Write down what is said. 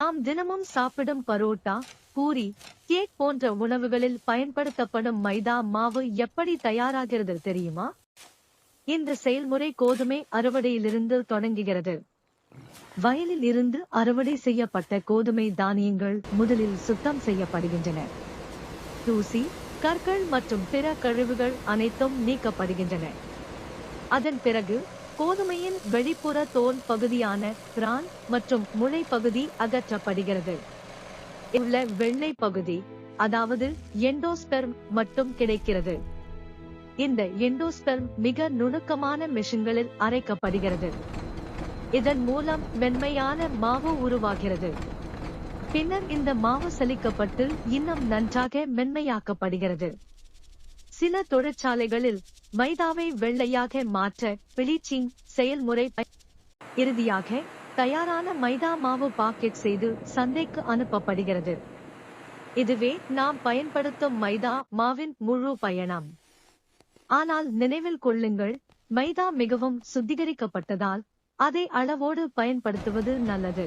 நாம் தினமும் சாப்பிடும் பரோட்டா, பூரி, கேக் போன்ற உணவுகளில் பயன்படுத்தப்படும் மைதா மாவு எப்படி தயாராகிறது தெரியுமா? இந்த செயல்முறை கோதுமை அறுவடையிலிருந்து தொடங்குகிறது. வயலில் இருந்து அறுவடை செய்யப்பட்ட கோதுமை தானியங்கள் முதலில் சுத்தம் செய்யப்படுகின்றன. தூசி, கற்கள் மற்றும் பிற கழிவுகள் அனைத்தும் நீக்கப்படுகின்றன. அதன் பிறகு கோதுமையின் வெளிப்புற தோல் பகுதியான பிரான் மற்றும் முளை பகுதி அகற்றப்படுகிறது. உள்ள வெள்ளை பகுதி, அதாவது எண்டோஸ்பெர்ம் மட்டும் கிடைக்கிறது. இந்த எண்டோஸ்பெர்ம் மிக நுணுக்கமான மெஷின்களில் அரைக்கப்படுகிறது. இதன் மூலம் மென்மையான மாவு உருவாகிறது. பின்னர் இந்த மாவு சலிக்கப்பட்டு இன்னும் நன்றாக மென்மையாக்கப்படுகிறது. சில தொழிற்சாலைகளில் மைதாவை வெள்ளையாக மாற்ற பிளீச்சிங் செயல்முறை. இறுதியாக தயாரான மைதா மாவு பாக்கெட் செய்து சந்தைக்கு அனுப்பப்படுகிறது. இதுவே நாம் பயன்படுத்தும் மைதா மாவின் முழு பயணம். ஆனால் நினைவில் கொள்ளுங்கள், மைதா மிகவும் சுத்திகரிக்கப்பட்டதால் அதை அளவோடு பயன்படுத்துவது நல்லது.